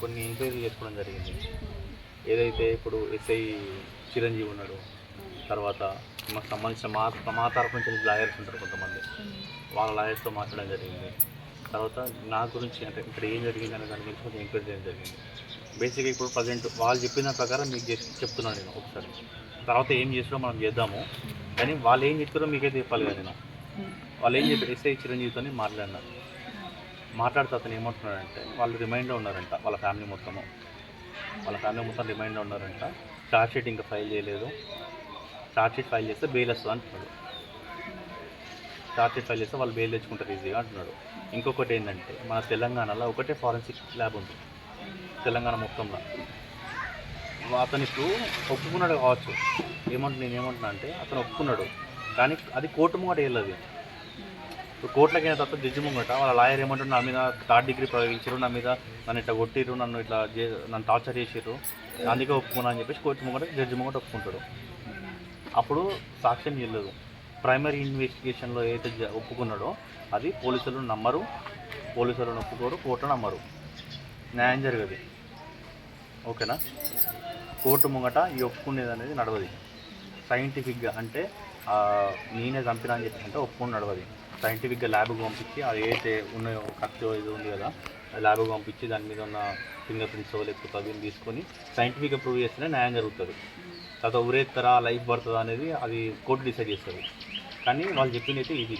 కొన్ని ఎంక్వైరీ చేసుకోవడం జరిగింది. ఏదైతే ఇప్పుడు ఎస్ఐ చిరంజీవి ఉన్నాడు, తర్వాత మాకు సంబంధించిన మా తరఫు నుంచి లాయర్స్ ఉంటారు కొంతమంది, వాళ్ళ లాయర్స్తో మాట్లాడడం జరిగింది. తర్వాత నా గురించి అంటే ఇక్కడ ఏం జరిగింది అనే దాని గురించి కొంచెం ఎంక్వైరీ చేయడం జరిగింది. బేసిక్గా ఇప్పుడు ప్రజెంట్ వాళ్ళు చెప్పిన దాని ప్రకారం మీకు చెప్తున్నాను నేను ఒకసారి. తర్వాత ఏం చేసినా మనం చేద్దాము, కానీ వాళ్ళు ఏం చెప్పారో మీకైతే చెప్పాలి కదా. నేను వాళ్ళు ఏం చెప్పారు, ఎస్ఐ చిరంజీవితో మాట్లాడినారు. మాట్లాడితే అతను ఏమంటున్నాడంటే వాళ్ళు రిమైండ్లో ఉన్నారంట, వాళ్ళ ఫ్యామిలీ మొత్తం రిమైండ్లో ఉన్నారంట. ఛార్జ్ షీట్ ఇంకా ఫైల్ చేయలేదు, ఛార్జ్ షీట్ ఫైల్ చేస్తే బెయిల్ వస్తుంది అంటున్నాడు. ఛార్జ్ షీట్ ఫైల్ చేస్తే వాళ్ళు బెయిల్ తెచ్చుకుంటారు ఈజీగా అంటున్నాడు. ఇంకొకటి ఏంటంటే మన తెలంగాణలో ఒకటే ఫారెన్సిక్ ల్యాబ్ ఉంది తెలంగాణ మొత్తంలో. అతను ఇప్పుడు ఒప్పుకున్నాడు కావచ్చు, నేనేమంటున్నా అంటే అతను ఒప్పుకున్నాడు, కానీ అది కోర్టు ముంగట వెళ్ళదు. ఇప్పుడు కోర్టులకి అయిన తర్వాత జడ్జి ముంగట వాళ్ళ లాయర్ ఏమంటారు, నా మీద 3rd డిగ్రీ ప్రయోగించారు, నా మీద నన్ను ఇట్లా కొట్టిరు, నన్ను టార్చర్ చేసారు, అందుకే ఒప్పుకున్నా అని చెప్పేసి కోర్టు ముంగట జడ్జి ముంగట ఒప్పుకుంటాడు. అప్పుడు సాక్ష్యం చెల్లదు. ప్రైమరీ ఇన్వెస్టిగేషన్లో ఏదైతే ఒప్పుకున్నాడో అది పోలీసులు నమ్మరు, పోలీసులను ఒప్పుకోరు, కోర్టు నమ్మరు, న్యాయం జరగదు. ఓకేనా? కోర్టు ముంగట ఈ ఒప్పుకునేది అనేది నడవది. సైంటిఫిక్గా అంటే నేనే చంపినా అని చెప్పి అంటే ఒప్పుకుని నడవది. సైంటిఫిక్గా ల్యాబ్కి పంపించి అది ఏదైతే ఉన్నాయో ఖర్చు ఇది ఉంది కదా, ల్యాబ్కి పంపించి దాని మీద ఉన్న ఫింగర్ ప్రింట్స్ లేకపోతే అవి తీసుకొని సైంటిఫిక్గా ప్రూవ్ చేస్తేనే న్యాయం జరుగుతుంది. తర్వాత ఉరేత్తరా లైఫ్ పడుతుందా అనేది అది కోర్టు డిసైడ్ చేస్తుంది. కానీ వాళ్ళు చెప్పింది అయితే ఇది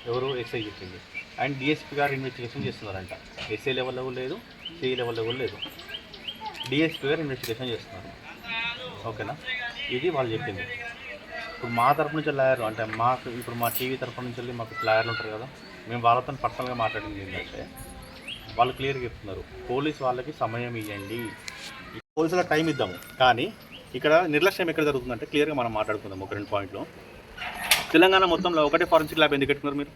ఎవరు ఎస్ఐ చెప్పింది. అండ్ డిఎస్పీ గారు ఇన్వెస్టిగేషన్ చేస్తున్నారంట. ఎస్ఐ లెవెల్లో లేదు, సిఐ లెవెల్లో కూడా లేదు, డిఎస్పీ గారు ఇన్వెస్టిగేషన్ చేస్తున్నారు. ఓకేనా? ఇది వాళ్ళు చెప్పింది. ఇప్పుడు మా తరపు నుంచి లాయర్ అంటే మాకు ఇప్పుడు మా టీవీ తరపు నుంచి వెళ్ళి మాకు లాయర్లు ఉంటారు కదా, మేము వాళ్ళతో పర్సనల్గా మాట్లాడింది ఏంటంటే వాళ్ళు క్లియర్గా చెప్తున్నారు, పోలీస్ వాళ్ళకి సమయం ఇవ్వండి, పోలీసులకు టైం ఇద్దాము. కానీ ఇక్కడ నిర్లక్ష్యం ఎక్కడ జరుగుతుందంటే క్లియర్గా మనం మాట్లాడుకుందాం ఒక 2 పాయింట్లు. తెలంగాణ మొత్తంలో ఒకటే ఫారెన్సిక్ ల్యాబ్ ఎందుకు పెట్టుకున్నారు మీరు?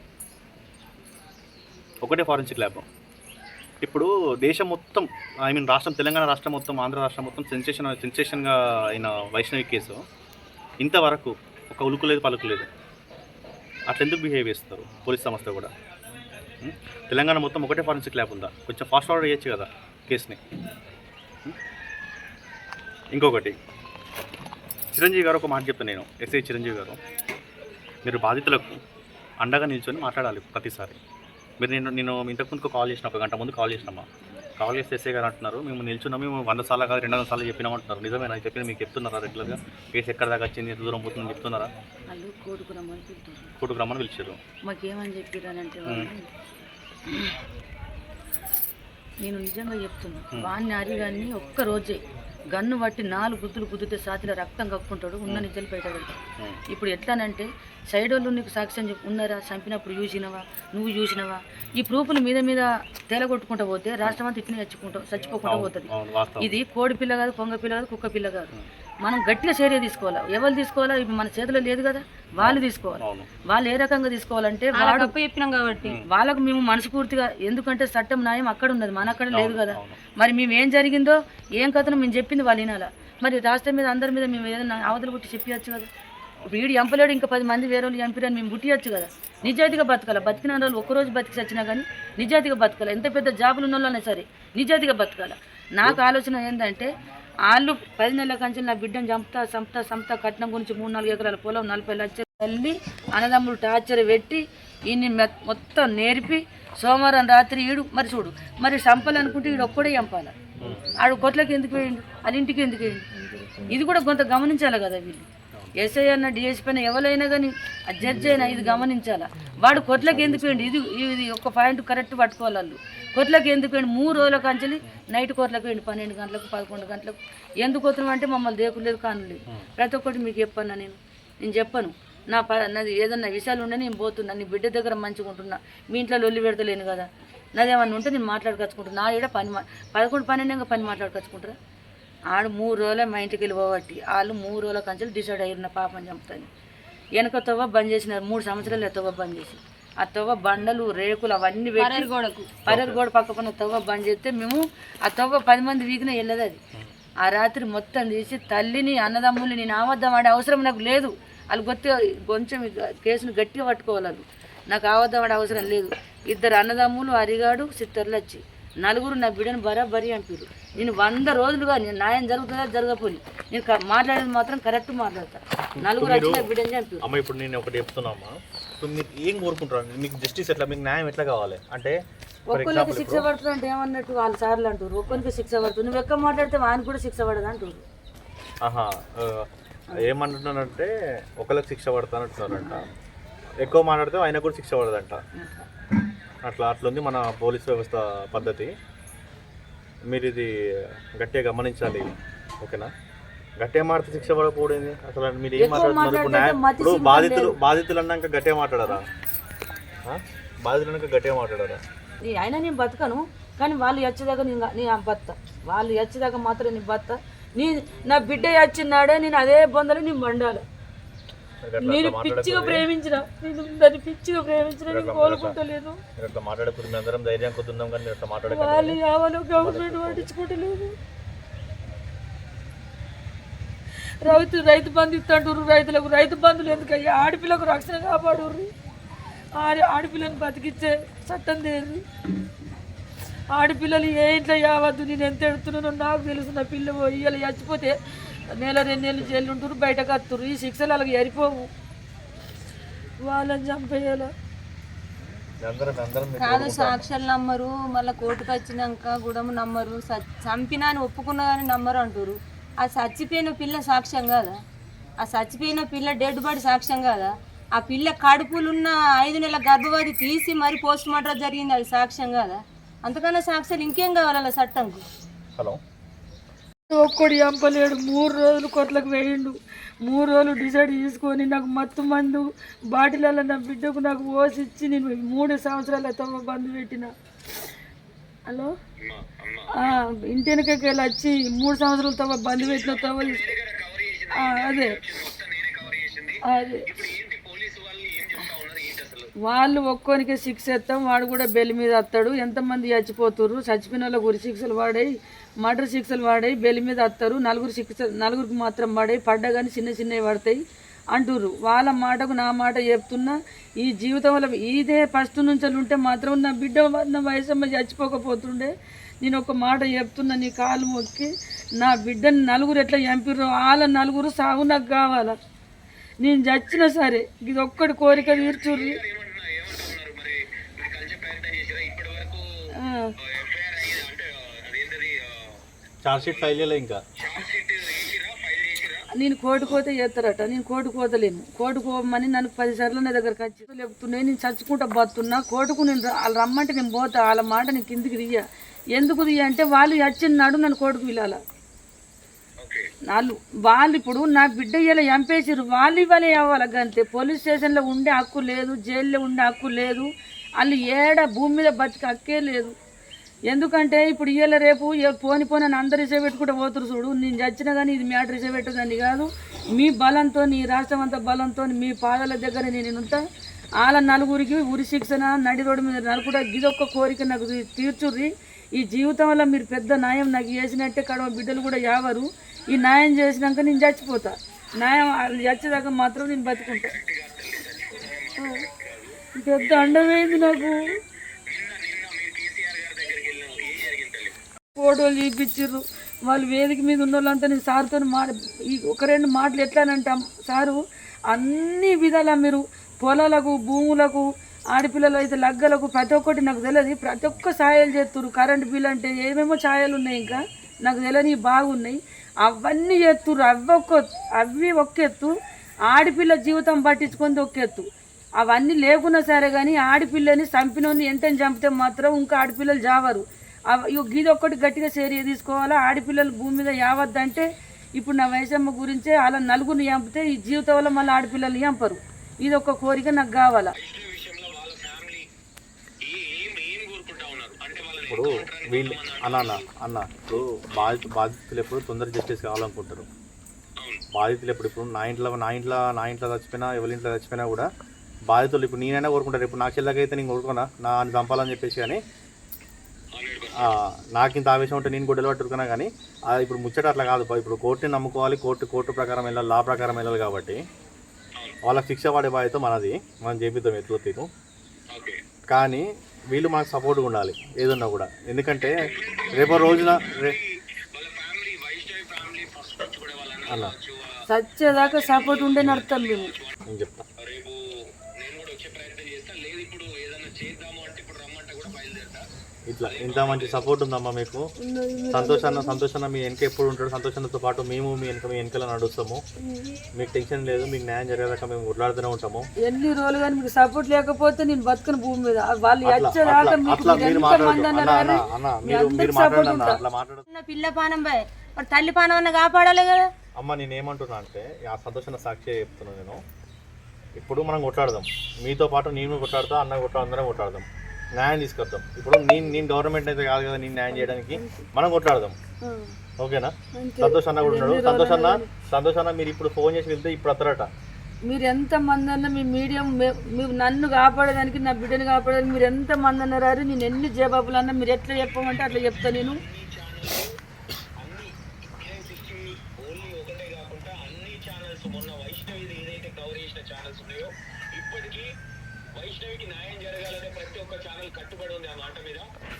ఒకటే ఫారెన్సిక్ ల్యాబ్. ఇప్పుడు దేశం మొత్తం రాష్ట్రం తెలంగాణ రాష్ట్రం మొత్తం, ఆంధ్ర రాష్ట్రం మొత్తం సెన్సేషన్గా అయిన వైష్ణవి కేసు ఇంతవరకు ఒక ఉలుకు లేదు పలుకు లేదు. అట్లా ఎందుకు బిహేవ్ చేస్తారు పోలీస్ సంస్థ కూడా? తెలంగాణ మొత్తం ఒకటే ఫారెన్సిక్ ల్యాబ్ ఉందా? కొంచెం ఫాస్ట్ ఫార్వర్డ్ చేయొచ్చు కదా కేసుని. ఇంకొకటి చిరంజీవి గారు ఒక మాట చెప్తాను నేను, ఎస్ఐ చిరంజీవి గారు, మీరు బాధితులకు అండగా నిల్చొని మాట్లాడాలి ప్రతిసారి. మీరు నేను ఇంతకుముందుకు కాల్ చేసిన, 1 గంట ముందు కాల్ చేసినామా, కాల్ చేస్తే ఎస్ఐ గారు అంటున్నారు మేము నిల్చున్నాం, మేము 100 సార్లు కాదు 200 సార్లు చెప్పినామంటున్నారు. నిజమేనా చెప్పిన? మీకు చెప్తున్నారా రెగ్యులర్గా కేసు ఎక్కడ దాకా వచ్చింది, ఎంత దూరం పోతుందని చెప్తున్నారా? కోర్టుకు రమ్మని పిలిచారు. మాకేమని చెప్పారంటే నేను నిజంగా చెప్తున్నా, వాడిని అరిగాన్ని ఒక్కరోజే గన్ను బట్టి 4 గుద్దులు గుద్దితే సాతిలో రక్తం కక్కుంటాడు, ఉన్న నిజాలు బయట పెడతాడు. ఇప్పుడు ఎట్లానంటే సైడ్ వాళ్ళు నీకు సాక్ష్యం ఉన్నారా, చంపినప్పుడు చూసినవా, నువ్వు చూసినవా, ఈ ప్రూఫ్లు మీద తేలగొట్టుకుంటూ పోతే రాష్ట్రం అంతా ఇట్లా చచ్చిపోకుండా పోతుంది. ఇది కోడి పిల్ల కాదు, కొంగ పిల్ల కాదు, కుక్క పిల్ల కాదు. మనం గట్టిగా చర్య తీసుకోవాలా. ఎవరు తీసుకోవాలా? ఇప్పుడు మన చేతిలో లేదు కదా, వాళ్ళు తీసుకోవాలి. వాళ్ళు ఏ రకంగా తీసుకోవాలంటే వాడు చెప్పినాం కాబట్టి వాళ్ళకు మేము మనస్ఫూర్తిగా, ఎందుకంటే చట్టం న్యాయం అక్కడ ఉన్నది, మన అక్కడ లేదు కదా. మరి మేము ఏం జరిగిందో ఏం కథను మేము చెప్పింది వాళ్ళు వినాలా. మరి రాష్ట్రం మీద అందరి మీద మేము ఏదైనా అవతల పుట్టి చెప్పవచ్చు కదా. వీడు చంపలేడు, ఇంకా 10 మంది వేరే వాళ్ళు చంపిరని మేము పుట్టియచ్చు కదా. నిజాయితీగా బతకాలి. బతికిన వాళ్ళు ఒక్కరోజు బతికి చచ్చినా కానీ నిజాయితీగా బతకాలి. ఎంత పెద్ద జాబులు ఉన్న వాళ్ళనే సరే నిజాయితీగా బతకాలి. నాకు ఆలోచన ఏంటంటే వాళ్ళు 10 నెలల కంచెలు నా బిడ్డను చంపుతా కట్నం గురించి 3-4 ఎకరాల పొలం 40 లక్షలు తల్లి అన్నదమ్ములు టార్చర్ పెట్టి ఈయన్ని మొత్తం నేర్పి సోమవారం రాత్రి ఈడు మరి చూడు, మరి చంపాలనుకుంటే ఈడు ఒక్కడే చంపాలి. ఆడు కొట్లకి ఎందుకు వేయండు, వాళ్ళ ఇంటికి ఎందుకు వేయండు? ఇది కూడా కొంత గమనించాలి కదా వీళ్ళు. ఎస్ఐ అన్న డిఎస్పీ అయినా ఎవరైనా కానీ ఆ జడ్జి అయినా ఇది గమనించాలా. వాడు కొట్లకి ఎందుకు వేయండి, ఇది ఒక పాయింట్ కరెక్ట్ పట్టుకోవాలి. వాళ్ళు కొట్లకి ఎందుకు వేయండి, 3 రోజుల కంచెలి నైట్ కోట్లకు వేయండి, 12 గంటలకు 11 గంటలకు. ఎందుకు వస్తున్నాం అంటే మమ్మల్ని దేకులేదు కానులేదు. ప్రతి ఒక్కటి మీకు చెప్పన్నా, నేను చెప్పను. నాది ఏదన్నా విషయాలు ఉండే నేను పోతున్నా, నీ బిడ్డ దగ్గర మంచిగా ఉంటున్నా, మీ ఇంట్లో లొల్లి పెడతలేను కదా. నాదేమన్నా ఉంటే నేను మాట్లాడుకొచ్చుకుంటాను. నా ఈడ పని 11, 12 పని మాట్లాడుకొచ్చుకుంటారా? ఆడు 3 రోజులే మా ఇంటికి వెళ్ళి పోబట్టి వాళ్ళు 3 రోజుల కంచెలు డిసైడ్ అయ్యారు నా పాపని చంపుతాను. వెనక తవ్వ బంద్ చేసినారు, 3 సంవత్సరాలు తవ్వ బంద్ చేసి ఆ తవ్వ బండలు రేకులు అవన్నీ పరేరు గోడ పక్కన తవ్వ బంద్ చేస్తే మేము ఆ తవ్వ 10 మంది వీకిన వెళ్ళదు. అది ఆ రాత్రి మొత్తం తీసి తల్లిని అన్నదమ్ముల్ని నేను ఆవద్దం ఆడే అవసరం నాకు లేదు. వాళ్ళు కొంచెం కేసును గట్టిగా పట్టుకోవాలి. వాళ్ళు నాకు ఆవద్దం ఆడే అవసరం లేదు. 2 అన్నదమ్ములు అరిగాడు సిత్తర్లు వచ్చి 4 నా బిడ్డను బరాబరి అంటారు. నేను 100 రోజులుగా నేను న్యాయం జరుగుతుందా జరగపోయి నేను మాట్లాడేది మాత్రం కరెక్ట్ మాట్లాడతాను. 4 వచ్చి నా బిడ్డని చంపారు. అమ్మ ఇప్పుడు నేను ఒకటి చెప్తున్నామ్మా, ఇప్పుడు మీరు ఏం కోరుకుంటారు? మీకు జస్టిస్ ఎట్లా, మీకు న్యాయం ఎట్లా కావాలి? అంటే ఒక్కరికి శిక్ష పడుతుంది అంటే ఏమన్నట్టు వాళ్ళు సార్లు అంటారు. ఒక్కరికి శిక్ష పడుతుంది, నువ్వు ఎక్కువ మాట్లాడితే వానికి కూడా శిక్ష పడదు అంటారు. ఏమంటున్నానంటే ఒకరికి శిక్ష పడతానంటున్నారంట, ఎక్కువ మాట్లాడితే ఆయన కూడా శిక్ష పడదంట. అట్లుంది మన పోలీస్ వ్యవస్థ పద్ధతి. మీరు ఇది గట్టిగా గమనించాలి, ఓకేనా? గట్టిగా మాట్లాడితే శిక్ష పడకూడదు. అసలు మీరు ఏం మాట్లాడుతున్నారు? ఇప్పుడు బాధితులు అన్నాక గట్టిగా మాట్లాడరా? బాధితులు అన్నాక గట్టిగా మాట్లాడరా? అయినా నేను బతకను, కానీ వాళ్ళు వచ్చేదాకా నీ బత్త, వాళ్ళు వచ్చేదాకా మాత్రం నీ బత్త. నా బిడ్డ వచ్చినాడే నేను అదే బొందలు నేను వండాలి. నేను పిచ్చిగా ప్రేమించిన, నేను దాన్ని పిచ్చిగా ప్రేమించిన, నేను కోలుకుంటలేదు. వాళ్ళు ఎవరు గవర్నమెంట్ పట్టించుకోవట్లేదు. రైతు బంధు ఇస్తుంటారు రైతులకు. రైతు బంధులు ఎందుకయ్యా? ఆడపిల్లకు రక్షణ కాపాడుర్రి. ఆడపిల్లని బతికిచ్చే చట్టం తేరు. ఆడపిల్లలు ఏ ఇంట్లో యావద్దు. నేను ఎంత ఎడుతున్నానో నాకు తెలుసు. నా పిల్ల ఇవాళ చచ్చిపోతే 1-2 నెలలు జైలు ఉంటారు, బయటకు వస్తారు. ఈ శిక్షలు అలాగే ఎరిపోవు. వాళ్ళని చంపేయాల కాదు, సాక్ష్యాలు నమ్మరు. మళ్ళీ కోర్టుకు వచ్చినాక కూడా నమ్మరు. చంపినా అని ఒప్పుకున్నా కానీ నమ్మరు అంటారు. ఆ చచ్చిపోయిన పిల్ల సాక్ష్యం కాదా? ఆ చచ్చిపోయిన పిల్ల డెడ్ బాడీ సాక్ష్యం కాదా? ఆ పిల్ల కడుపులున్న 5 నెలల గర్భవతి తీసి మరి పోస్ట్ మార్టం జరిగింది, అది సాక్ష్యం కాదా? అంతకన్నా సాక్ష్యాలు ఇంకేం కావాలి అలా చట్టంకు? హలో, ఒక్కడు చంపలేడు. 3 రోజులు కొట్లకు వేయండు. 3 రోజులు డిసైడ్ చేసుకొని నాకు మత్తు మందు బాటిలలో నా బిడ్డకు నాకు పోసిచ్చి నేను 3 సంవత్సరాల తవ్వ బంధు పెట్టిన. హలో, ఇంటి వెనకకి వచ్చి 3 సంవత్సరాల తవ్వ బంధు పెట్టిన తవ్వ అదే వాళ్ళు ఒక్కోనికే శిక్ష ఇస్తాం, వాడు కూడా బెల్ మీద వస్తాడు. ఎంతమంది చచ్చిపోతుర్రు, చచ్చిపోయిన వాళ్ళ గురి శిక్షలు వాడాయి, మర్డర్ శిక్షలు వాడాయి, బెల్ మీద వస్తారు. 4 మాత్రం పడాయి, పడ్డా కానీ చిన్నవి పడతాయి అంటుర్రు. వాళ్ళ మాటకు నా మాట చెప్తున్నా. ఈ జీవితం వల్ల ఇదే ఫస్ట్ నుంచి ఉంటే మాత్రం నా బిడ్డ నా వయసమ్మ చచ్చిపోకపోతుండే. నేను ఒక మాట చెప్తున్నా, నీ కాలు మొక్కి, నా బిడ్డని 4 ఎట్లా చంపిర్రో వాళ్ళ 4 సాగు నాకు కావాలా. నేను చచ్చినా సరే ఇది ఒక్కటి కోరిక తీర్చుర్రి. నేను కోటుకోతే చేస్తారట. నేను కోటుకోతలేను. కోటుకోమని నన్ను 10 సార్లు నా దగ్గర ఖర్చు లేపుతున్నాయి. నేను చచ్చుకుంటా బతున్నా. కోటుకు నేను వాళ్ళు రమ్మంటే నేను పోతా. వాళ్ళ మాట నేను కిందికి దియ్య. ఎందుకు దియ్య అంటే వాళ్ళు వచ్చినాడు నన్ను కోటుకు పిలాల. వాళ్ళు ఇప్పుడు నా బిడ్డ ఇలా చంపేసారు. వాళ్ళు ఇవ్వాలి అవ్వాలి అంతే. పోలీస్ స్టేషన్లో ఉండే హక్కు లేదు, జైల్లో ఉండే హక్కు లేదు. వాళ్ళు ఏడ భూమి మీద బతికి హక్కే లేదు. ఎందుకంటే ఇప్పుడు ఇవాళ రేపు పోని అని అందరు రిసే పెట్టుకుంటూ పోతురు చూడు. నేను చచ్చినా కానీ ఇది మ్యాటర్ రిసే పెట్టదని కాదు. మీ బలంతో, ఈ రాష్ట్రం అంతా బలంతో మీ పాదాల దగ్గర నేను ఉంటా. వాళ్ళ 4 ఉరి శిక్షణ నడి రోడ్డు మీద నలుగుడ గిదొక్క కోరిక నాకు తీర్చుర్రి. ఈ జీవితం వల్ల మీరు పెద్ద న్యాయం నాకు చేసినట్టే కడవ బిడ్డలు కూడా యావరు. ఈ న్యాయం చేసినాక నేను చచ్చిపోతా. న్యాయం చచ్చేదాకా మాత్రం నేను బతుకుంటా. పెద్ద అండమైంది నాకు. ఫోటోలు చూపించారు వాళ్ళు. వేదిక మీద ఉన్న వాళ్ళంతా నేను సార్తో ఒక 2 మాటలు ఎట్లానంటే, సారు అన్ని విధాలా మీరు పొలాలకు, భూములకు, ఆడపిల్లలు అయితే లగ్గలకు ప్రతి ఒక్కటి నాకు తెలియదు. ప్రతి ఒక్క ఛాయలు చేస్తున్నారు. కరెంటు బిల్ అంటే ఏమేమో ఛాయలు ఉన్నాయి, ఇంకా నాకు తెలియని బాగున్నాయి. అవన్నీ చేస్తున్నారు. అవి ఒక్క ఎత్తు. ఆడపిల్ల జీవితం పట్టించుకొని ఒక్క ఎత్తు. అవన్నీ లేకున్నా సరే కానీ ఆడపిల్లని చంపినోని ఎంతని చంపితే మాత్రం ఇంకా ఆడపిల్లలు జావరు. ఇది ఒక్కటి గట్టిగా చర్య తీసుకోవాలా. ఆడపిల్లలు భూమి మీద యావద్దంటే ఇప్పుడు నా వయసమ్మ గురించే అలా 4 చంపితే ఈ జీవితం వల్ల మళ్ళీ ఆడపిల్లలు చంపరు. ఇది ఒక కోరిక నాకు కావాలా. ఇప్పుడు వీళ్ళు అన్న ఇప్పుడు బాధితులు ఎప్పుడు తొందర జస్టిస్ కావాలనుకుంటారు. బాధితులు ఇప్పుడు నా ఇంట్లో చచ్చిపోయినా ఎవరి ఇంట్లో చచ్చిపోయినా కూడా బాధితులు ఇప్పుడు నేనైనా కోరుకుంటారు. ఇప్పుడు నా చెల్లకైతే నేను కోరుకున్నా నా చంపాలని చెప్పేసి, కానీ నాకు ఇంత ఆవేశం ఉంటే నేను గొడ్డలు పట్టుకున్నా. కానీ ఇప్పుడు ముచ్చట అట్లా కాదు. ఇప్పుడు కోర్టుని నమ్ముకోవాలి, కోర్టు ప్రకారం వెళ్ళాలి, లా ప్రకారం వెళ్ళాలి. కాబట్టి వాళ్ళకి శిక్ష పడే బాధ్యత మనది, మనం చేపిద్దాం ఎత్తులో తీరు. కానీ వీళ్ళు మనకు సపోర్ట్గా ఉండాలి ఏదన్నా కూడా. ఎందుకంటే రేపో రోజున అన్న సచ్చేదాకా సపోర్ట్ ఉండే నడతాం మేము. నేను చెప్తా ఇట్లా ఇంత మంచి సపోర్ట్ ఉందమ్మా మీకు. సంతోషాన్ని మీ వెనక ఎప్పుడు ఉంటాడు. సంతోషంతో పాటు మేము మీ వెనకలో నడుస్తాము. మీకు టెన్షన్ లేదు, మీకు న్యాయం జరిగేదాకా మేము ఉట్లాడుతూనే ఉంటాము. ఎన్ని రోజులు కానీ మీకు సపోర్ట్ లేకపోతే నేను బతుకుని భూమి మీద వాళ్ళు పిల్ల పానం బాయ్ తల్లి పానం అన్న కాపాడాలి కదా. అమ్మ నేనేమంటున్నా అంటే ఆ సంతోషాన్ని సాక్షి చెప్తున్నాను నేను. ఇప్పుడు మనం కొట్లాడదాం, మీతో పాటు నేను కొట్లాడతా, అన్న అందరం కొట్లాడదాం, న్యాయం తీసుకొద్దాం. ఇప్పుడు నేను గవర్నమెంట్ అయితే కాదు కదా నేను న్యాయం చేయడానికి, మనం కొట్లాడదాం. ఓకేనా? సంతోష్ అన్న కూడా ఉన్నాడు. సంతోష్ అన్న మీరు ఇప్పుడు ఫోన్ చేసి వెళ్తే ఇప్పుడు అత్తరట. మీరు ఎంత మంది అన్న మీ మీడియం మీరు నన్ను కాపాడడానికి, నా బిడ్డని కాపాడడానికి మీరు ఎంత మంది అన్నారు. నేను ఎన్ని జవాబులు అన్నా మీరు ఎట్లా చెప్పమంటే అట్లా చెప్తా. నేను వైష్ణవికి న్యాయం జరగాలనే ప్రతి ఒక్క ఛానల్ కట్టుబడి ఉంది ఆ మాట మీద.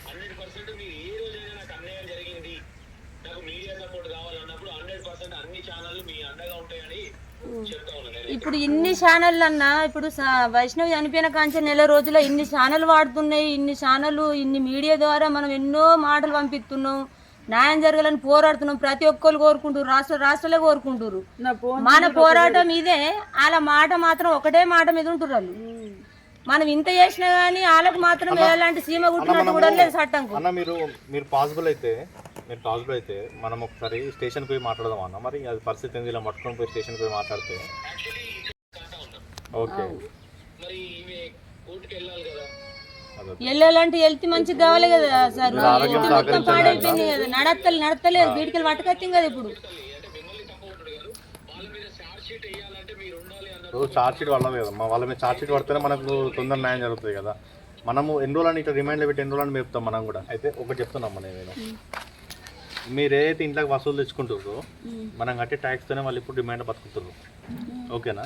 100% మీరు ఏ రోజైనా నాకు అన్యాయం జరిగింది, నాకు మీడియా సపోర్ట్ కావాలన్నప్పుడు 100% అన్ని ఛానళ్ళు మీ అండగా ఉంటాయని చెప్తా ఉన్నాను. ఇప్పుడు ఇన్ని ఛానళ్ళు అన్నా, ఇప్పుడు వైష్ణవి చనిపోయిన కాంచె నెల రోజుల ఇన్ని ఛానల్ వాడుతున్నాయి. ఇన్ని ఛానల్ ఇన్ని మీడియా ద్వారా మనం ఎన్నో మాటలు పంపిస్తున్నాం, న్యాయం జరగాలని పోరాడుతున్నాం. ప్రతి ఒక్కరు కోరుకుంటారు, రాష్ట్రాలే కోరుకుంటారు. మన పోరాటం ఇదే. వాళ్ళ మాట మాత్రం ఒకటే మాట మీద ఉంటున్నారు వాళ్ళు. మనం ఇంత చేసినా కానీ వాళ్ళకు మాత్రం ఎలాంటి సీమ కుట్టినట్టు కూడా లేదు చట్టం. అన్న మీరు పాసిబుల్ అయితే మనం ఒకసారి స్టేషన్కి పోయి మాట్లాడదాం అన్న. మరి అది పరిస్థితి ఏంది, ఇలా పట్టుకొని పోయి స్టేషన్కి పోయి మాట్లాడితే ఓకే. వెళ్ళాలంటే వెళ్తే మంచిగా కావాలి కదా సార్. మొత్తం పాడైపోయింది కదా, నడతలేదు వీటికి పట్టుకొచ్చింది కదా. ఇప్పుడు చార్జ్ షీట్ వాళ్ళమే కదా, వాళ్ళ మీద చార్జ్ షీట్ పడితేనే మనకు తొందర న్యాయం జరుగుతుంది కదా. మనము ఎన్ని రోజులని ఇట్లా రిమైండ్లో పెట్టి ఎన్ని రోజులని మేపుతాం మనం కూడా. అయితే ఒకటి చెప్తున్నాం నేను, మీరేదైతే ఇంట్లోకి వసూలు తెచ్చుకుంటారో మనం కట్టే ట్యాక్స్తోనే వాళ్ళు ఇప్పుడు రిమైండ్ బతుకుతారు. ఓకేనా?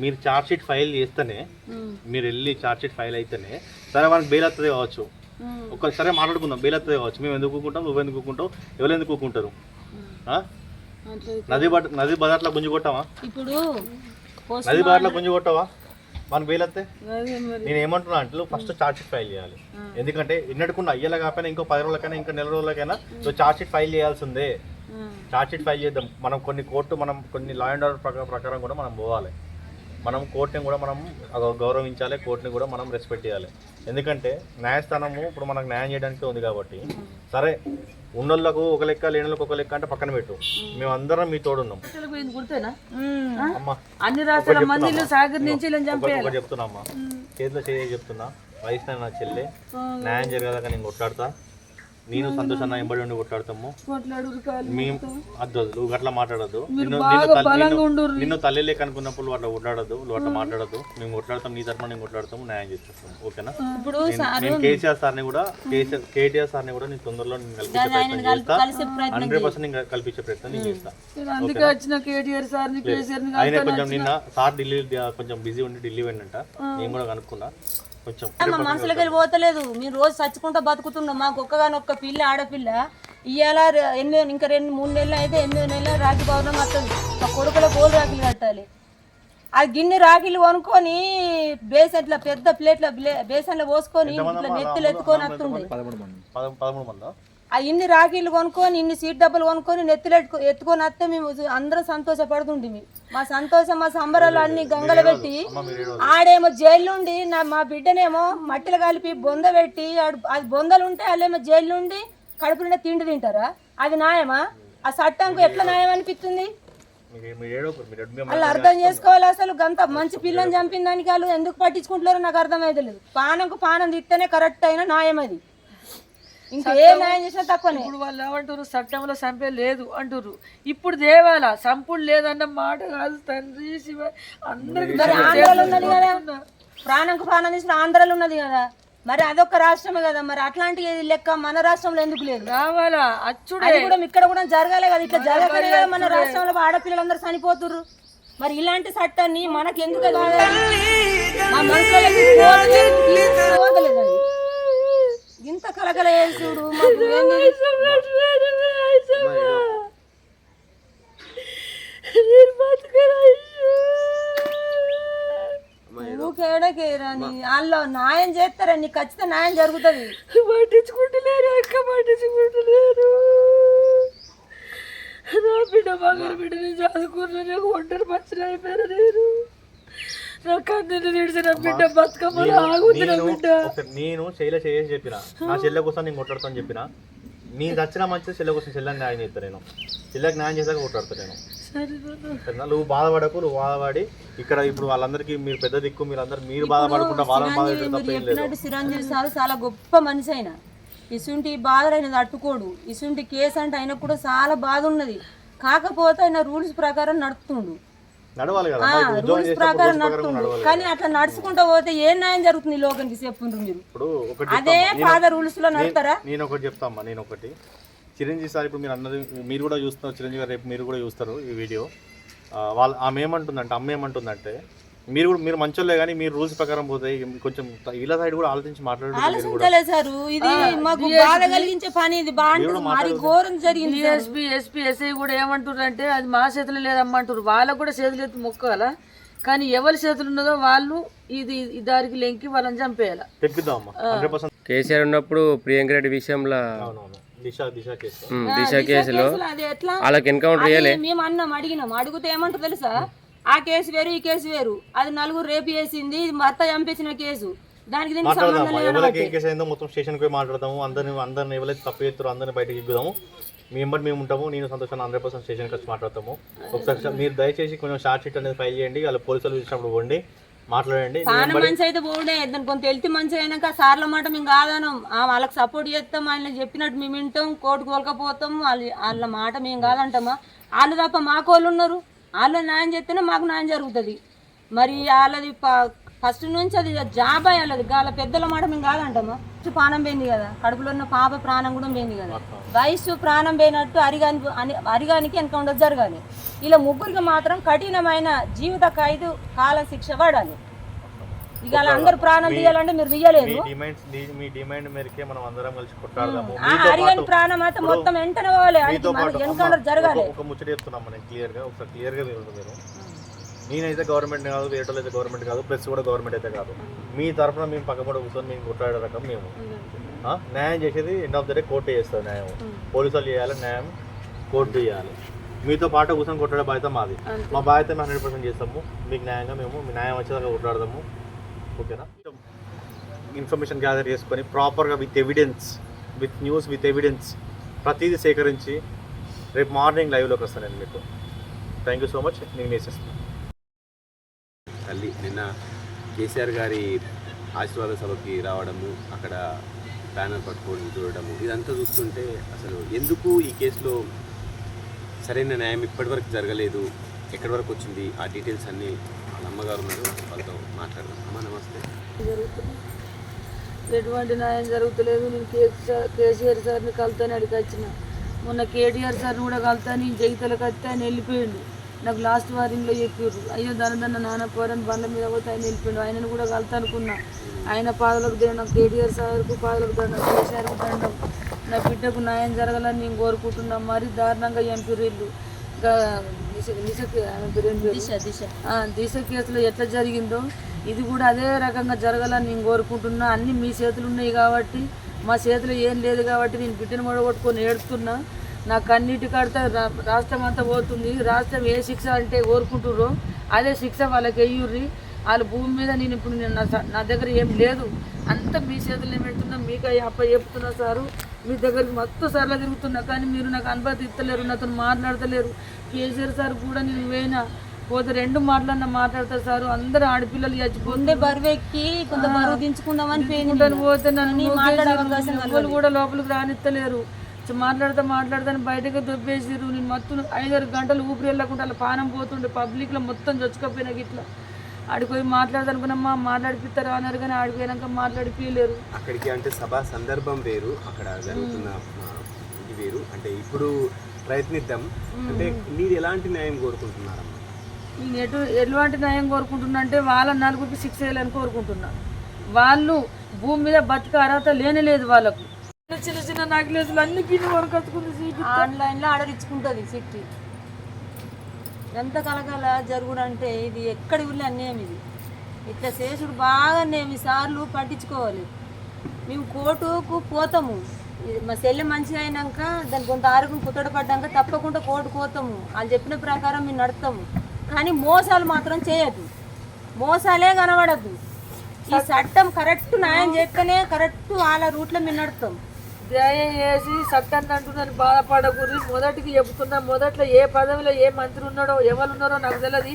మీరు చార్జ్ షీట్ ఫైల్ చేస్తేనే, మీరు వెళ్ళి చార్జ్ షీట్ ఫైల్ అయితేనే సరే మనకు బెయిల్ వస్తుంది కావచ్చు. సరే మాట్లాడుకుందాం, బెయిల్ వస్తుంది కావచ్చు. మేము ఎందుకు కూకుంటాం, నువ్వు ఎందుకు కూకుంటావు, ఎవరు ఎందుకు కూకుంటారు? నది బజార్లో గుంజి కొట్టావా? ఇప్పుడు నది బజార్లో గుంజి కొట్టావా? మనకు బెయిల్ వస్తే నేను ఏమంటున్నా అంటే ఫస్ట్ చార్జ్ షీట్ ఫైల్ చేయాలి. ఎందుకంటే ఎన్నడుకున్నా అయ్యేలా కాకపోయినా ఇంకో 10 రోజులకైనా ఇంకా నెల రోజులకైనా నువ్వు చార్జ్ షీట్ ఫైల్ చేయాల్సిందే. చార్జ్ షీట్ ఫైల్ చేద్దాం. మనం కొన్ని లా అండ్ ఆర్డర్ ప్రకారం కూడా మనం పోవాలి. మనం కోర్టుని కూడా మనం గౌరవించాలి, కోర్టుని కూడా మనం రెస్పెక్ట్ చేయాలి. ఎందుకంటే న్యాయస్థానము ఇప్పుడు మనకు న్యాయం చేయడానికి ఉంది కాబట్టి. సరే ఉన్నోళ్ళకు ఒక లెక్క, లేనులకు ఒక లెక్క అంటే పక్కన పెట్టు, మేమందరం మీ తోడున్నాం. అన్ని రాష్ట్రాల మందిలో సాగర్ నుంచి చెప్తున్నా అమ్మా, చేతిలో చెప్తున్నా, వైష్ణవి నా చెల్లె, న్యాయం జరగదాకా నేను కొట్లాడతా. నేను సంతోషాన్ని ఎంబడి ఉండి కొట్లాడతాము. మేము నువ్వు అట్లా మాట్లాడద్దు. నిన్ను తల్లి లేక అనుకున్నప్పుడు అట్లా కొట్లాడద్దు, నువ్వు అట్లా మాట్లాడద్దు. మేము కొట్లాడతాం, నీ తరఫున నేను కొట్లాడతాము, న్యాయం చేసేస్తాము. ఓకేనా? నేను కేటీఆర్ సార్ని కూడా నేను తొందరలో కల్పించే ప్రయత్నం చేస్తా. 100% నేను కల్పించే ప్రయత్నం నేను చేస్తా. ఆయన కొంచెం నిన్న సార్ ఢిల్లీ కొంచెం బిజీ ఉండి ఢిల్లీ పోయిందంట. నేను కూడా కనుక్కున్నా. మా మనసులోకి వెళ్ళి పోతలేదు. మీరు రోజు చచ్చుకుంటా బతుకుతున్నాం. మాకు ఒక్కగానొక్క పిల్ల, ఆడపిల్ల. ఇవాళ ఇంకా 2-3 నెలలు అయితే 8 నెలలు రాఖీ పౌర్ణమి వస్తుంది. మా కొడుకుల గోల్డ్ రాఖీలు కట్టాలి. అది గిన్నె రాఖీలు కొనుక్కొని బేసన్ల పెద్ద ప్లేట్ల బేసన్లో పోసుకొని ఇట్లా నెత్తులు ఎత్తుకొని వస్తుండే. 13 మంది ఆ ఇన్ని రాఖీలు కొనుక్కొని, ఇన్ని సీట్ డబ్బులు కొనుక్కొని నెత్తులు ఎత్తుకొని వస్తే మేము అందరం సంతోషపడుతుండే. మా సంతోషం, మా సంబరాలు అన్ని గంగలు పెట్టి ఆడేమో జైలు నుండి మా బిడ్డనేమో మట్టిలో కలిపి బొంద పెట్టి అది బొందలు ఉంటే వాళ్ళేమో జైలు నుండి కడుపు నిండా తిండి తింటారా? అది న్యాయమా? ఆ చట్టంకు ఎట్లా న్యాయం అనిపిస్తుంది? వాళ్ళు అర్థం చేసుకోవాలి. అసలు గంత మంచి పిల్లని చంపిన దానికి వాళ్ళు ఎందుకు పట్టించుకుంటున్నారో నాకు అర్థమైతే లేదు. పానంకు పానం తీస్తేనే కరెక్ట్ అయిన న్యాయం అది. ఇంకా ఏ న్యాయం చేసినా తక్కువనే. ఇప్పుడు వాళ్ళు ఏమంటారు, చట్టంలో చంపే లేదు అంటారు. ఇప్పుడు దేవాలా సంపుడు లేదన్న మాట కాదు తండ్రి శివ. అందరికి మరి ఆంధ్రాలో ఉన్నది కదా, ప్రాణంకు ప్రాణం తీసిన ఆంధ్రాలో ఉన్నది కదా, మరి అదొక రాష్ట్రమే కదా, మరి అట్లాంటి లెక్క మన రాష్ట్రంలో ఎందుకు లేదు? రావాలా అచ్చుడే. అది కూడా ఇక్కడ కూడా జరగాలి కదా, ఇట్లా జరగకనే కదా మన రాష్ట్రంలో ఆడపిల్లలందరూ చనిపోతుర్రు. మరి ఇలాంటి చట్టాన్ని మనకి ఎందుకు ఇంత కలకల చూడు. కేడకేరాని వాళ్ళు న్యాయం చేస్తారా, నీకు ఖచ్చితంగా న్యాయం జరుగుతుంది. పట్టించుకుంటలేరు ఎక్క పట్టించుకుంటలేరు. నా బిడ్డ మగరు బిడ్డని చదువుకున్నా, నాకు ఒంటరి పచ్చని అయిపోయారు. నా కన్ను నిడిచిన బిడ్డ బతుకమ్మలో ఆగుంది. నా బిడ్డ నేను శైల చేసి చెప్పిన, నా చెల్లె కోసం నేను కొట్లాడతాను చెప్పిన. నేను వచ్చిన మంచిది చెల్లె కోసం చెల్లెని న్యాయం చేస్తాను. నేను చెల్లెకి న్యాయం చేశాక కొట్లాడతాను నేను. సరేనా? నువ్వు బాధపడకు, నువ్వు బాధపడి ఇక్కడ ఇప్పుడు వాళ్ళందరికీ మీరు పెద్ద దిక్కు, మీరు బాధపడకుండా వాళ్ళని బాధ. చిరంజీవి సార్ చాలా గొప్ప మనిషి అయిన, ఇసుంటి బాధలు ఆయన తట్టుకోడు. ఇసుంటి కేసు అంటే ఆయనకు కూడా చాలా బాధ ఉన్నది. కాకపోతే ఆయన రూల్స్ ప్రకారం నడుపుతుండు, నడవాలి కదా, రూల్స్ ప్రకారం నడుపుతుండు. కానీ అట్లా నడుచుకుంటూ పోతే ఏం న్యాయం జరుగుతుంది ఈ లోకానికి చెప్పుండ్రు మీరు? అదే పాత రూల్స్ లో నడుపుతారా? నేను ఒకటి చెప్తామ్మా, నేను ఒకటి చిరంజీవి సార్ ఇప్పుడు మీరు అన్నది మీరు కూడా చూస్తున్నారు, చిరంజీవి గారు రేపు మీరు కూడా చూస్తారు ఈ వీడియో. వాళ్ళు ఆమె ఏమంటుందంటే, అమ్మ ఏమంటుందంటే, మీరు మంచోళ్ళే కానీ మీరు రూల్స్ ప్రకారం పోతే కొంచెం వీళ్ళ సైడ్ కూడా ఆలోచించి ఆలోచించలేదు సార్. ఇది మాకు బాధ కలిగించే పని, ఇది బాగా ఘోరం జరిగింది. ఎస్పీ ఎస్ఐ కూడా ఏమంటారు, అది మా చేతులు లేదమ్మంటారు. వాళ్ళకు కూడా చేతులు ఎత్తి మొక్కాల, కానీ ఎవరి చేతులు ఉన్నదో వాళ్ళు ఇది దారికి లెంకి వాళ్ళని చంపేయాలి. కేసీఆర్ ఉన్నప్పుడు ప్రియాంక రెడ్డి విషయంలో దిశ కేసులో వాళ్ళకి ఎన్కౌంటర్ చేయాలి. మేము అన్నాం, అడిగినాం. అడిగితే ఏమంటారు తెలుసా, ఆ కేసు వేరు ఈ కేసు వేరు, అది నలుగురు రేపు చేసింది, ఇది భర్త చంపేసిన కేసు, దానికి దీనికి సంబంధం లేదు. మొత్తం స్టేషన్ పోయి మాట్లాడతాము, అందరిని ఎవరైతే తప్పు చేస్తారో అందరిని బయటకి ఇద్దాము. మేము ఉంటాము, నేను సంతోషంగా 100% స్టేషన్కి వచ్చి మాట్లాడతాము. ఒకసారి మీరు దయచేసి కొంచెం షార్ట్ షీట్ అనేది ఫైల్ చేయండి, వాళ్ళ పోలీసులు చూసినప్పుడు పోండి, మాట్లాడండి. చాలా మంచి అయితే పోడే, దాని కొంత వెళ్తే మంచి అయినాక సార్ల మాట మేము కాదనం, వాళ్ళకి సపోర్ట్ చేస్తాం, ఆయన చెప్పినట్టు మేము వింటాం, కోర్టుకు కోలుకపోతాం. వాళ్ళ మాట మేము కాదంటామా? వాళ్ళు తప్ప మాకు వాళ్ళు ఉన్నారు, వాళ్ళు న్యాయం చేస్తేనే మాకు న్యాయం జరుగుతుంది. మరి వాళ్ళది ఫస్ట్ నుంచి అది జాబ్ అయ్యాలది, వాళ్ళ పెద్దల మాట మేము కాదంటామా? ప్రాణం పోయింది కదా, కడుపులో ఉన్న పాప ప్రాణం కూడా పోయింది కదా, వయసు ప్రాణం పోయినట్టు అరిగానికి ఎన్కౌంటర్ జరగాలి. ఇలా ముగ్గురికి మాత్రం కఠినమైన జీవిత ఖైదు కాల శిక్ష పడాలి. ఇక అందరు ప్రాణం తీయాలంటే మీరు తీయలేరు. అరిగాని ప్రాణం అయితే మొత్తం వెంటనే పోవాలి, ఎన్కౌంటర్ జరగాలి. ఒక ముచ్చట చెప్తున్నాం మనం క్లియర్గా నేనైతే గవర్నమెంట్ కాదు, వేరేటోళ్ళు అయితే గవర్నమెంట్ కాదు, ప్రెస్ కూడా గవర్నమెంట్ అయితే కాదు. మీ తరఫున మేము పక్కపడి కూర్చొని మేము కొట్లాడే రకం మేము. న్యాయం చేసేది end of the day court చేస్తుంది. న్యాయం పోలీసు వాళ్ళు చేయాలి, న్యాయం కోర్టు చేయాలి. మీతో పాటు కూర్చొని కొట్లాడే బాధ్యత మాది. మా బాధ్యత మేము 100% చేస్తాము. మీకు న్యాయంగా మేము మీ న్యాయం వచ్చేదాకా కొట్లాడదాము. ఓకేనా? ఇన్ఫర్మేషన్ గ్యాదర్ చేసుకొని ప్రాపర్గా with evidence, with news, with evidence ప్రతిదీ సేకరించి రేపు మార్నింగ్ లైవ్లోకి వస్తాను నేను మీకు. Thank you so much. నేను వేసేస్తాను. తల్లి నిన్న కేసీఆర్ గారి ఆశీర్వాద సభకి రావడము, అక్కడ బ్యానర్ పట్టుకోవడం చూడడము, ఇదంతా చూస్తుంటే అసలు ఎందుకు ఈ కేసులో సరైన న్యాయం ఇప్పటివరకు జరగలేదు, ఎక్కడి వరకు వచ్చింది, ఆ డీటెయిల్స్ అన్నీ వాళ్ళ అమ్మగారు ఉన్నారు, వాళ్ళతో మాట్లాడదాం. అమ్మ నమస్తే. ఎటువంటి న్యాయం జరుగుతలేదు. నేను కేసీఆర్ సార్ని కలుతాను అడిగి వచ్చిన, మొన్న కేటీఆర్ సార్ని కూడా కలుతాను, జగితలకు వస్తే ఆయన వెళ్ళిపోయిండు. నాకు లాస్ట్ వారింగ్లో చెప్పారు, అయ్యో దన్న నాన్న పోరని బండ్ల మీద పోతే ఆయన వెళ్ళిపోయిండు. ఆయనను కూడా కలుతా అనుకున్నా, ఆయన పాదలకు దండం, కేటీఆర్ సార్కు పాదలకు దండం, కేసీఆర్కు దండం. నా బిడ్డకు న్యాయం జరగాలని నేను కోరుకుంటున్నాం. మరి దారుణంగా ఎంపీరు ఇల్లు దిశ కేసులో ఎట్లా జరిగిందో ఇది కూడా అదే రకంగా జరగాలని నేను కోరుకుంటున్నా. అన్నీ మీ చేతులు ఉన్నాయి కాబట్టి, మా చేతిలో ఏం లేదు కాబట్టి నేను బిడ్డను మొడగొట్టుకొని ఏడుతున్నా. నాకు అన్నిటి కడితే రాష్ట్రం అంతా పోతుంది. రాష్ట్రం ఏ శిక్ష అంటే కోరుకుంటుర్రో అదే శిక్ష వాళ్ళకి వెయ్యుర్రి. వాళ్ళ భూమి మీద నేను ఇప్పుడు నా దగ్గర ఏం లేదు, అంతా మీ చేతుల్లో పెడుతున్నా. మీకు అప్ప చెప్తున్నా సారు, మీ దగ్గరికి మొత్తం సార్లు తిరుగుతున్నా, కానీ మీరు నాకు అనుమతి ఇస్తలేరు, నాతో మాట్లాడతలేరు. కేసీఆర్ సార్ కూడా నేను పోయినా, పోతే 2 మాటలన్నా మాట్లాడతారు సార్. అందరూ ఆడపిల్లలు చచ్చిపోతే బరువెక్కి కొంత బరువు దించుకుందామని పోతే నన్ను ఎవరు కూడా లోపలికి రానిత్తలేరు. మాట్లాడతాను బయటకు దొబ్బేసిరు. నేను మొత్తం 5-6 గంటలు ఊపిరి వెళ్ళకుండా అలా పానం పోతుండే. పబ్లిక్లో మొత్తం చొచ్చుకపోయినా ఇట్లా ఆడిపోయి మాట్లాడదనుకున్నమ్మా మాట్లాడిపిస్తారా అన్నారు, కానీ ఆడిపోయినాక మాట్లాడిపోయలేరు. అక్కడికి అంటే సభా సందర్భం వేరు, అక్కడ జరుగుతున్న ఇది వేరు. అంటే ఇప్పుడు ప్రయత్నిద్దాం. అంటే మీరు ఎలాంటి న్యాయం కోరుకుంటున్నారమ్మా? నేను ఎలాంటి న్యాయం కోరుకుంటున్నా అంటే వాళ్ళ 4కి శిక్ష వేయాలని కోరుకుంటున్నా. వాళ్ళు భూమి మీద బతిక అర్హత లేనేలేదు. వాళ్ళకు చిన్న చిన్న నక్లెస్లు అన్ని గిన్నె వరకచ్చుకుంది. ఆన్లైన్లో ఆర్డర్ ఇచ్చుకుంటుంది సిట్టి. ఎంత కలకాల జరుగుడు అంటే ఇది ఎక్కడి ఊళ్ళో అన్యాయం. ఇది ఇట్లా చేసుడు బాగా అన్యాయం. సార్లు పట్టించుకోవాలి. మేము కోర్టుకు పోతాము. మా చెల్లి మంచిగా అయినాక దానికి కొంత ఆరోగ్యం కుట్టడ పడ్డాక తప్పకుండా కోర్టుకు పోతాము. వాళ్ళు చెప్పిన ప్రకారం మేము నడుస్తాము. కానీ మోసాలు మాత్రం చేయద్దు. మోసాలే కనబడద్దు. ఈ చట్టం కరెక్ట్ న్యాయం చేస్తేనే కరెక్ట్ వాళ్ళ రూట్లో మేము నడుస్తాం. న్యాయం చేసి చట్టాన్ని అంటున్నాను బాధపడకూడదు. మొదటికి చెబుతున్నా, మొదట్లో ఏ పదవిలో ఏ మంత్రి ఉన్నాడో ఎవరు ఉన్నారో నాకు తెలియదు.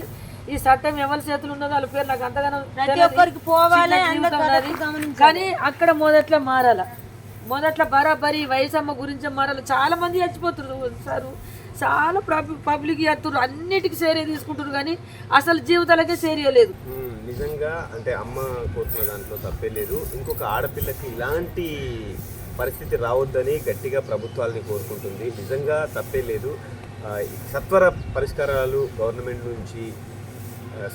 ఈ చట్టం ఎవరి చేతులు ఉన్నదో వాళ్ళ పేరు నాకు అంతగానో ప్రతి ఒక్కరికి పోవాలి. కానీ అక్కడ మొదట్లో మారాల. మొదట్లో బరాబరి వయసమ్మ గురించి మారాలి. చాలా మంది చచ్చిపోతున్నారు సార్. చాలా పబ్లిక్ చేస్తున్నారు. అన్నిటికీ సేరే తీసుకుంటున్నారు, కానీ అసలు జీవితాలకే సేరియలేదు. నిజంగా అంటే అమ్మ కోరుతున్న దాంట్లో తప్పే లేదు. ఇంకొక ఆడపిల్లకి ఇలాంటి పరిస్థితి రావద్దని గట్టిగా ప్రభుత్వాలని కోరుకుంటుంది. నిజంగా తప్పే లేదు. సత్వర పరిష్కారాలు గవర్నమెంట్ నుంచి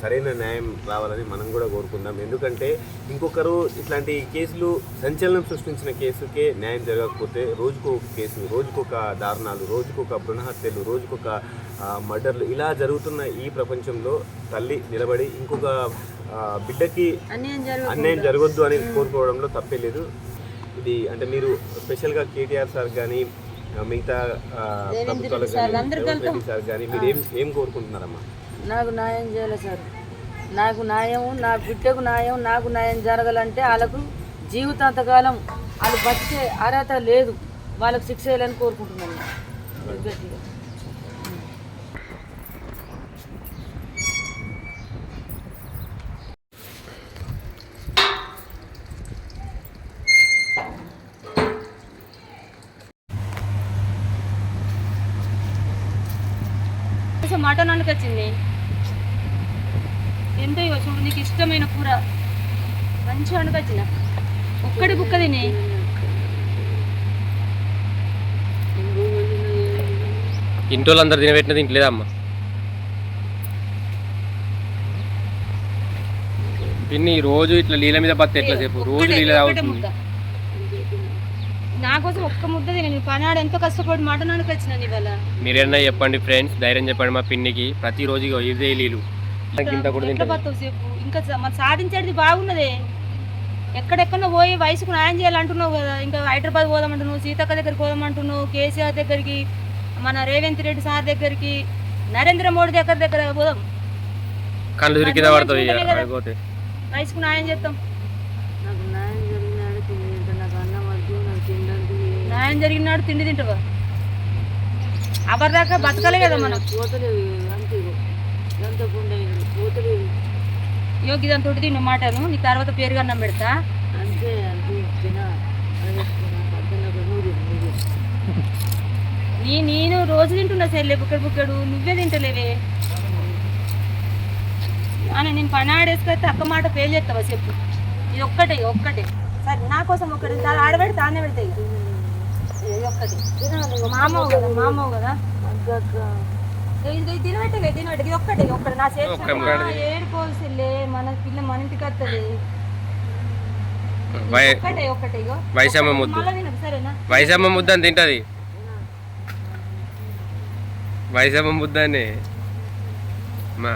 సరైన న్యాయం రావాలని మనం కూడా కోరుకుందాం. ఎందుకంటే ఇంకొకరు ఇట్లాంటి కేసులు సంచలనం సృష్టించిన కేసుకే న్యాయం జరగకపోతే రోజుకొక కేసు, రోజుకొక దారుణాలు, రోజుకొక భ్రూణహత్యలు, రోజుకొక మర్డర్లు ఇలా జరుగుతున్న ఈ ప్రపంచంలో తల్లి నిలబడి ఇంకొక బిడ్డకి అన్యాయం జరగొద్దు అని కోరుకోవడంలో తప్పే లేదు. ఇది అంటే మీరు స్పెషల్గా కేటీఆర్ సార్ కానీ మిగతా ప్రభుత్వాలకు కానీ సార్ కానీ మీరు ఏం కోరుకుంటున్నారమ్మా? నాకు న్యాయం చేయాలి సార్. నాకు న్యాయం, నా బిడ్డకు న్యాయం, నాకు న్యాయం జరగాలంటే వాళ్ళకు జీవితాంతకాలం వాళ్ళు బతికే అర్హత లేదు. వాళ్ళకు శిక్ష వేయాలని కోరుకుంటున్నాను. మటన్ వండుకొచ్చింది. ఎంతో చూడు, నీకు ఇష్టమైన కూర మంచిగా వండుకొచ్చిన. ఒక్కడి బుక్క తిని ఇంట్లో అందరు తినబెట్టినది ఇంట్లేదమ్మా. పిన్ని రోజు ఇట్లా నీళ్ళ మీద బత్త ఎట్లా చెప్పు? రోజు నీళ్ళ తాగుతుంది. నా కోసం ఒక్క ముద్ద తిన. పనాడు ఎంతో కష్టపడి మటన్ వండుకొచ్చిన ఇవాళ. మీరేనా చెప్పండి ఫ్రెండ్స్, ధైర్యం చెప్పండి మా పిన్నికి. ప్రతిరోజు ఇదే నీళ్ళు ఇంత కూడా సేపు ఇంకా మరి సాధించేది బాగున్నదే. ఎక్కడెక్కడో పోయి వయసుకు న్యాయం చేయాలంటున్నావు కదా. ఇంకా హైదరాబాద్ పోదామంటున్నావు, సీతక్క దగ్గరికి పోదామంటున్నావు, కేసీఆర్ దగ్గరికి, మన రేవంత్ రెడ్డి సార్ దగ్గరికి, నరేంద్ర మోడీ దగ్గర పోదాం. కళ్ళు కింద పడుతుంది. వయసుకు న్యాయం చేస్తాం. న్యాయం జరిగినాడు తిండి తింటావా? అబర్దాకా బతకలే కదా మనం. యోగి దాంతో తిన్న మాటను నీ తర్వాత పేరుగా అన్నం పెడతా. నేను రోజు తింటున్నా సర్లే బుక్కడు నువ్వే తింటలేవే. నేను పని ఆడేసుకొస్తే అక్క మాట పేరు చేస్తావా చెప్పు? ఇది ఒక్కటే సరే నా కోసం ఒక్కటి ఆడబెడితే తానే పెడతాయి. ఇది ఒక్కటి మామవు కదా తినబెట్టలే ఇది ఒక్కటే నా చేతి ఏడుకోవాల్సిలే. మన పిల్ల మన ఇంటికి వస్తుంది. ఒక్కటే వైసమ్మ ముద్దు. సరేనా? వైసమ్మ ముద్ద అని తింటది. వైసమ్మ ముద్ద అని మా